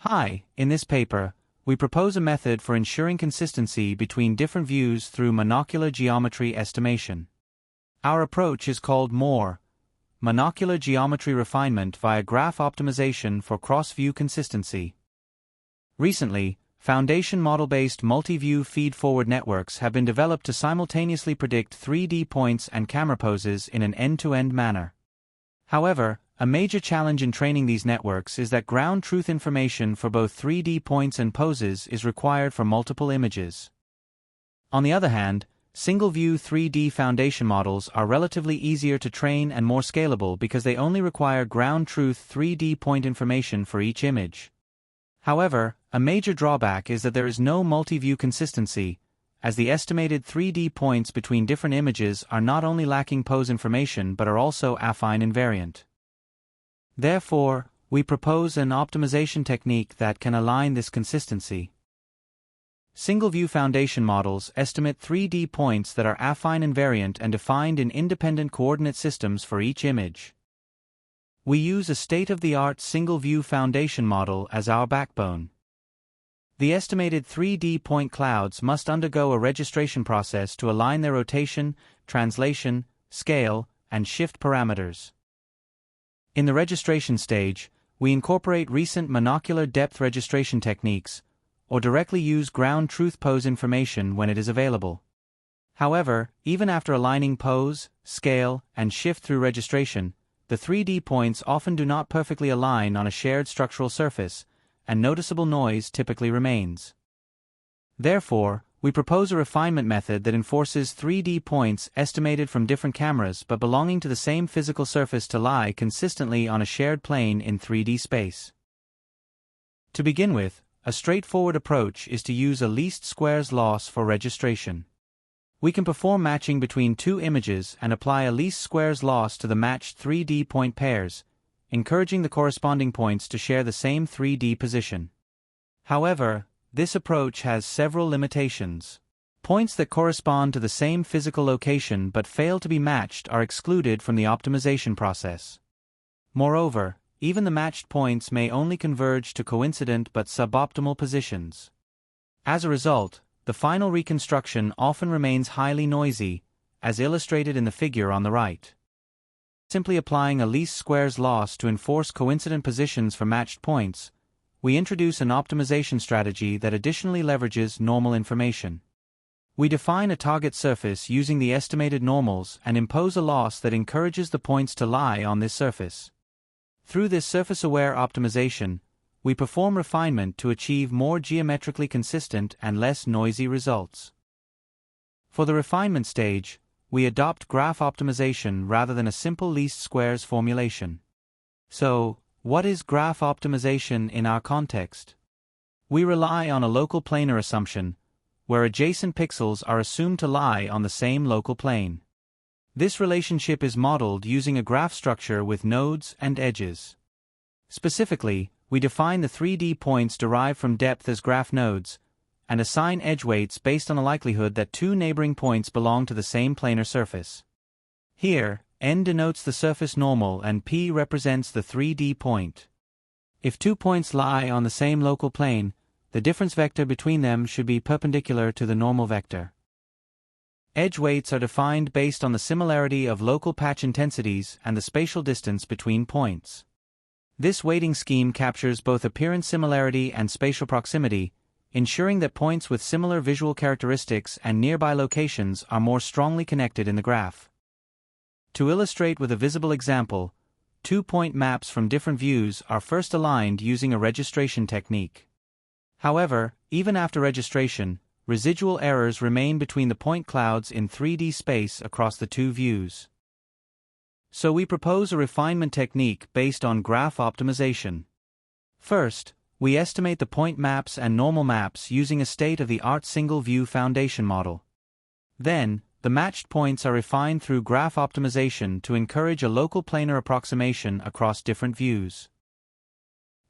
Hi, in this paper, we propose a method for ensuring consistency between different views through monocular geometry estimation. Our approach is called MoRe, Monocular Geometry Refinement via Graph Optimization for Cross-View Consistency. Recently, foundation model-based multi-view feed-forward networks have been developed to simultaneously predict 3D points and camera poses in an end-to-end manner. However, a major challenge in training these networks is that ground truth information for both 3D points and poses is required for multiple images. On the other hand, single-view 3D foundation models are relatively easier to train and more scalable because they only require ground truth 3D point information for each image. However, a major drawback is that there is no multi-view consistency, as the estimated 3D points between different images are not only lacking pose information but are also affine invariant. Therefore, we propose an optimization technique that can align this consistency. Single-view foundation models estimate 3D points that are affine invariant and defined in independent coordinate systems for each image. We use a state-of-the-art single-view foundation model as our backbone. The estimated 3D point clouds must undergo a registration process to align their rotation, translation, scale, and shift parameters. In the registration stage, we incorporate recent monocular depth registration techniques, or directly use ground truth pose information when it is available. However, even after aligning pose, scale, and shift through registration, the 3D points often do not perfectly align on a shared structural surface, and noticeable noise typically remains. Therefore, we propose a refinement method that enforces 3D points estimated from different cameras but belonging to the same physical surface to lie consistently on a shared plane in 3D space. To begin with, a straightforward approach is to use a least squares loss for registration. We can perform matching between two images and apply a least squares loss to the matched 3D point pairs, encouraging the corresponding points to share the same 3D position. However, this approach has several limitations. Points that correspond to the same physical location but fail to be matched are excluded from the optimization process. Moreover, even the matched points may only converge to coincident but suboptimal positions. As a result, the final reconstruction often remains highly noisy, as illustrated in the figure on the right. Simply applying a least squares loss to enforce coincident positions for matched points, we introduce an optimization strategy that additionally leverages normal information. We define a target surface using the estimated normals and impose a loss that encourages the points to lie on this surface. Through this surface-aware optimization, we perform refinement to achieve more geometrically consistent and less noisy results. For the refinement stage, we adopt graph optimization rather than a simple least squares formulation. So, what is graph optimization in our context? We rely on a local planar assumption, where adjacent pixels are assumed to lie on the same local plane. This relationship is modeled using a graph structure with nodes and edges. Specifically, we define the 3D points derived from depth as graph nodes, and assign edge weights based on the likelihood that two neighboring points belong to the same planar surface. Here, n denotes the surface normal and p represents the 3D point. If two points lie on the same local plane, the difference vector between them should be perpendicular to the normal vector. Edge weights are defined based on the similarity of local patch intensities and the spatial distance between points. This weighting scheme captures both appearance similarity and spatial proximity, ensuring that points with similar visual characteristics and nearby locations are more strongly connected in the graph. To illustrate with a visible example, 2 point maps from different views are first aligned using a registration technique. However, even after registration, residual errors remain between the point clouds in 3D space across the two views. So we propose a refinement technique based on graph optimization. First, we estimate the point maps and normal maps using a state-of-the-art single-view foundation model. Then, the matched points are refined through graph optimization to encourage a local planar approximation across different views.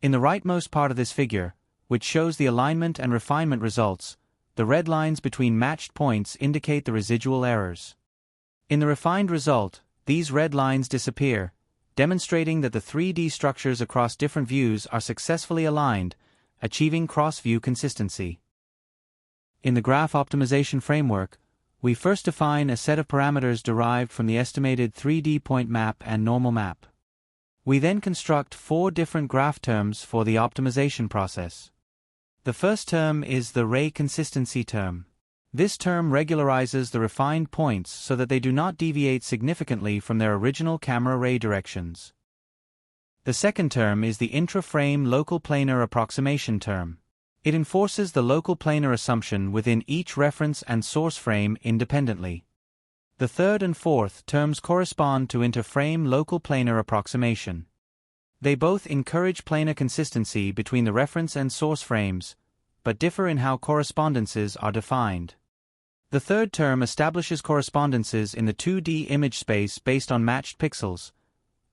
In the rightmost part of this figure, which shows the alignment and refinement results, the red lines between matched points indicate the residual errors. In the refined result, these red lines disappear, demonstrating that the 3D structures across different views are successfully aligned, achieving cross-view consistency. In the graph optimization framework, we first define a set of parameters derived from the estimated 3D point map and normal map. We then construct 4 different graph terms for the optimization process. The first term is the ray consistency term. This term regularizes the refined points so that they do not deviate significantly from their original camera ray directions. The second term is the intra-frame local planar approximation term. It enforces the local planar assumption within each reference and source frame independently. The third and fourth terms correspond to inter-frame local planar approximation. They both encourage planar consistency between the reference and source frames, but differ in how correspondences are defined. The third term establishes correspondences in the 2D image space based on matched pixels,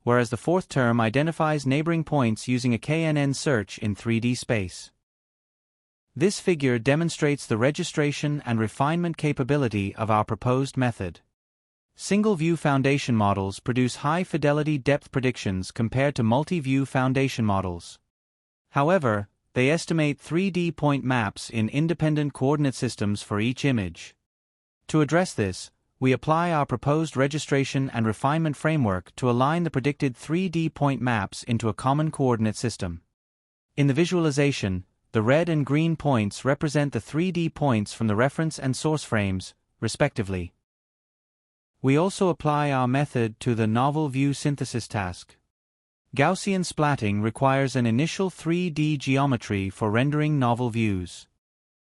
whereas the fourth term identifies neighboring points using a KNN search in 3D space. This figure demonstrates the registration and refinement capability of our proposed method. Single-view foundation models produce high-fidelity depth predictions compared to multi-view foundation models. However, they estimate 3D point maps in independent coordinate systems for each image. To address this, we apply our proposed registration and refinement framework to align the predicted 3D point maps into a common coordinate system. In the visualization, the red and green points represent the 3D points from the reference and source frames, respectively. We also apply our method to the novel view synthesis task. Gaussian splatting requires an initial 3D geometry for rendering novel views.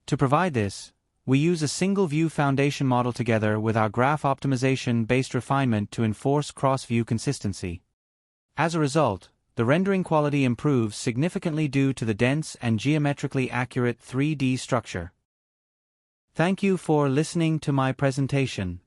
To provide this, we use a single-view foundation model together with our graph optimization-based refinement to enforce cross-view consistency. As a result, the rendering quality improves significantly due to the dense and geometrically accurate 3D structure. Thank you for listening to my presentation.